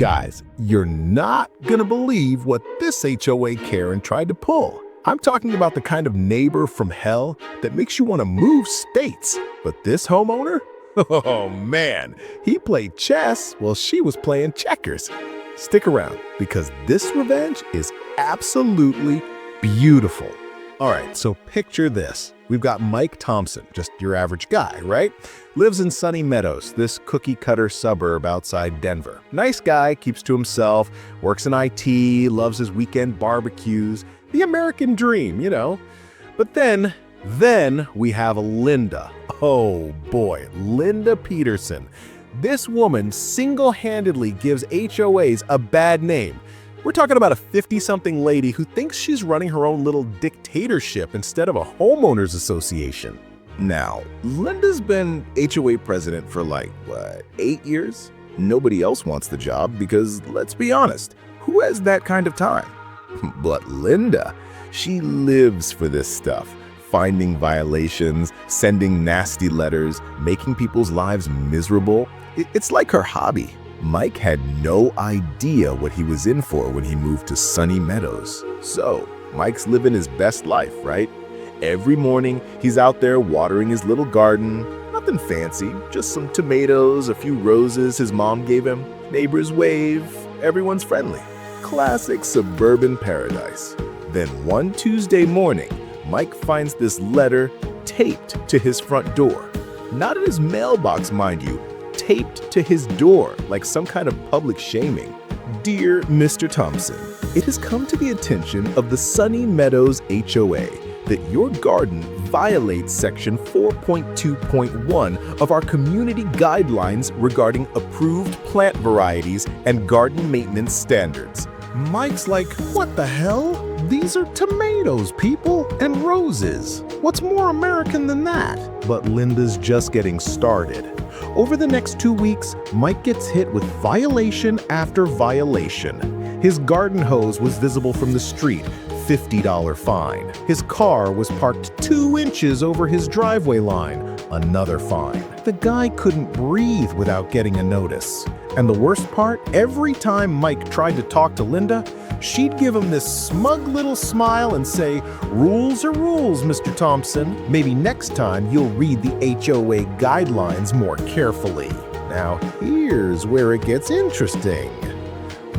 Guys, you're not gonna believe what this HOA Karen tried to pull. I'm talking about the kind of neighbor from hell that makes you want to move states. But this homeowner? Oh man, he played chess while she was playing checkers. Stick around, because this revenge is absolutely beautiful. All right, so picture this. We've got Mike Thompson, just your average guy, right? Lives in Sunny Meadows, this cookie-cutter suburb outside Denver. Nice guy, keeps to himself, works in IT, loves his weekend barbecues. The American dream, you know. But then we have Linda. Oh boy, Linda Peterson. This woman single-handedly gives HOAs a bad name. We're talking about a 50-something lady who thinks she's running her own little dictatorship instead of a homeowners association. Now, Linda's been HOA president for 8 years? Nobody else wants the job because, let's be honest, who has that kind of time? But Linda, she lives for this stuff. Finding violations, sending nasty letters, making people's lives miserable. It's like her hobby. Mike had no idea what he was in for when he moved to Sunny Meadows. So, Mike's living his best life, right? Every morning, he's out there watering his little garden. Nothing fancy, just some tomatoes, a few roses his mom gave him. Neighbors wave, everyone's friendly. Classic suburban paradise. Then one Tuesday morning, Mike finds this letter taped to his front door. Not in his mailbox, mind you, taped to his door like some kind of public shaming. Dear Mr. Thompson, it has come to the attention of the Sunny Meadows HOA that your garden violates Section 4.2.1 of our community guidelines regarding approved plant varieties and garden maintenance standards. Mike's like, what the hell? These are tomatoes, people, and roses. What's more American than that? But Linda's just getting started. Over the next 2 weeks, Mike gets hit with violation after violation. His garden hose was visible from the street, $50 fine. His car was parked 2 inches over his driveway line, another fine. The guy couldn't breathe without getting a notice. And the worst part, every time Mike tried to talk to Linda, she'd give him this smug little smile and say, "Rules are rules, Mr. Thompson. Maybe next time you'll read the HOA guidelines more carefully." Now, here's where it gets interesting.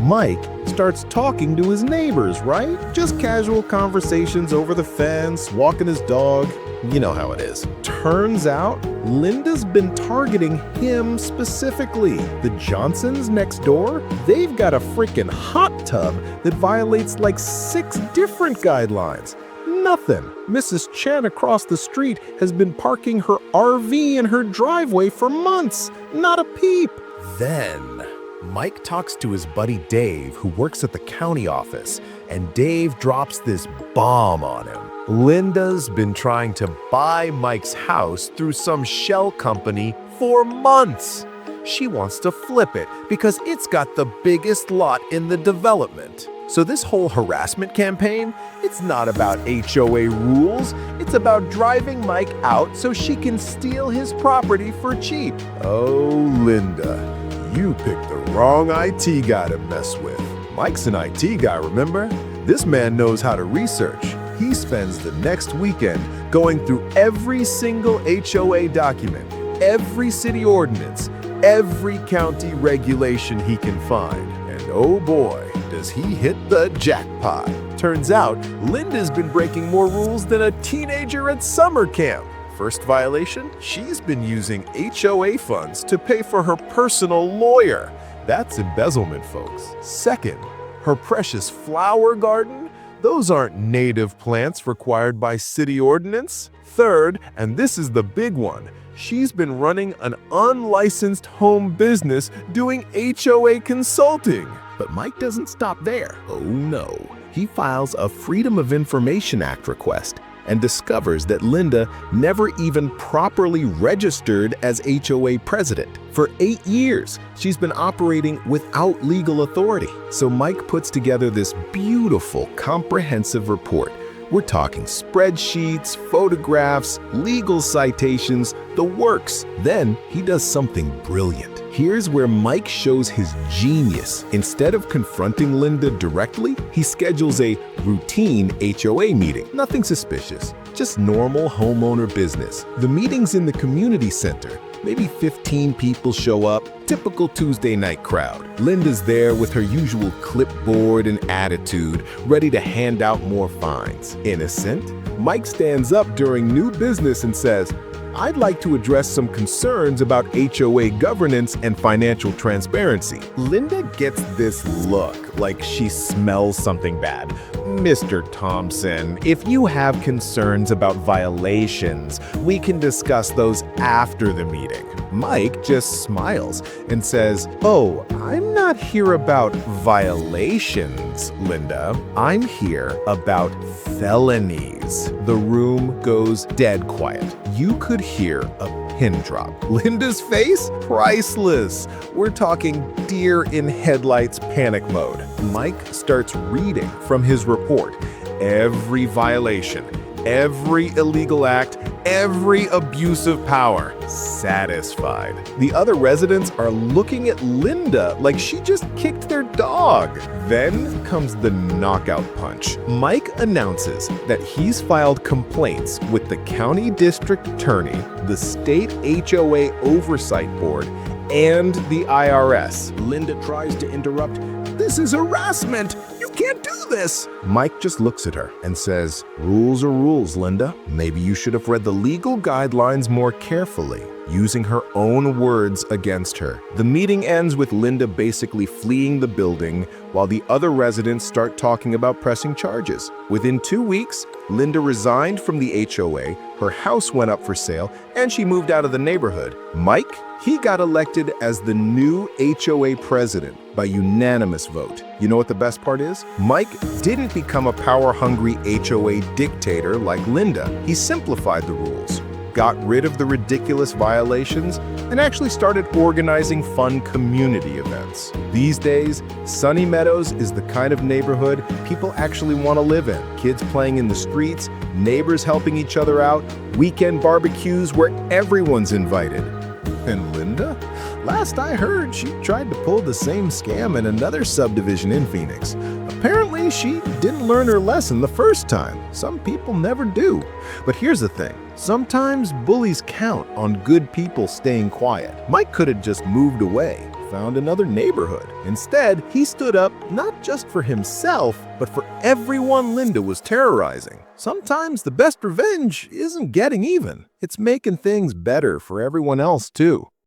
Mike starts talking to his neighbors, right? Just casual conversations over the fence, walking his dog. You know how it is. Turns out, Linda's been targeting him specifically. The Johnsons next door, they've got a freaking hot tub that violates 6 different guidelines. Nothing. Mrs. Chen across the street has been parking her RV in her driveway for months. Not a peep. Then Mike talks to his buddy Dave, who works at the county office, and Dave drops this bomb on him. Linda's been trying to buy Mike's house through some shell company for months. She wants to flip it because it's got the biggest lot in the development. So this whole harassment campaign, it's not about HOA rules. It's about driving Mike out so she can steal his property for cheap. Oh, Linda, you picked the wrong IT guy to mess with. Mike's an IT guy, remember? This man knows how to research. He spends the next weekend going through every single HOA document, every city ordinance, every county regulation he can find. And oh boy, does he hit the jackpot. Turns out, Linda's been breaking more rules than a teenager at summer camp. First violation, she's been using HOA funds to pay for her personal lawyer. That's embezzlement, folks. Second, her precious flower garden, those aren't native plants required by city ordinance. Third, and this is the big one, she's been running an unlicensed home business doing HOA consulting. But Mike doesn't stop there. Oh no. He files a Freedom of Information Act request and discovers that Linda never even properly registered as HOA president. For 8 years, she's been operating without legal authority. So Mike puts together this beautiful, comprehensive report. We're talking spreadsheets, photographs, legal citations, the works. Then he does something brilliant. Here's where Mike shows his genius. Instead of confronting Linda directly, he schedules a routine HOA meeting. Nothing suspicious, just normal homeowner business. The meeting's in the community center. Maybe 15 people show up, typical Tuesday night crowd. Linda's there with her usual clipboard and attitude, ready to hand out more fines. Innocent? Mike stands up during new business and says, "I'd like to address some concerns about HOA governance and financial transparency." Linda gets this look like she smells something bad. "Mr. Thompson, if you have concerns about violations, we can discuss those after the meeting." Mike just smiles and says, "Oh, I'm not here about violations, Linda. I'm here about felonies." The room goes dead quiet. You could hear a pin drop. Linda's face? Priceless. We're talking deer in headlights panic mode. Mike starts reading from his report. Every violation, every illegal act, every abuse of power. Satisfied. The other residents are looking at Linda like she just kicked their dog. Then comes the knockout punch. Mike announces that he's filed complaints with the county district attorney, the state HOA oversight board, and the IRS. Linda tries to interrupt. "This is harassment. You can't do this." Mike just looks at her and says, "Rules are rules, Linda. Maybe you should have read the legal guidelines more carefully," using her own words against her. The meeting ends with Linda basically fleeing the building while the other residents start talking about pressing charges. Within 2 weeks, Linda resigned from the HOA, her house went up for sale, and she moved out of the neighborhood. Mike, he got elected as the new HOA president by unanimous vote. You know what the best part is? Mike didn't become a power-hungry HOA dictator like Linda. He simplified the rules, got rid of the ridiculous violations, and actually started organizing fun community events. These days, Sunny Meadows is the kind of neighborhood people actually want to live in. Kids playing in the streets, neighbors helping each other out, weekend barbecues where everyone's invited. And Linda? Last I heard, she tried to pull the same scam in another subdivision in Phoenix. Apparently, she didn't learn her lesson the first time. Some people never do. But here's the thing. Sometimes bullies count on good people staying quiet. Mike could have just moved away, found another neighborhood. Instead, he stood up not just for himself, but for everyone Linda was terrorizing. Sometimes the best revenge isn't getting even. It's making things better for everyone else, too.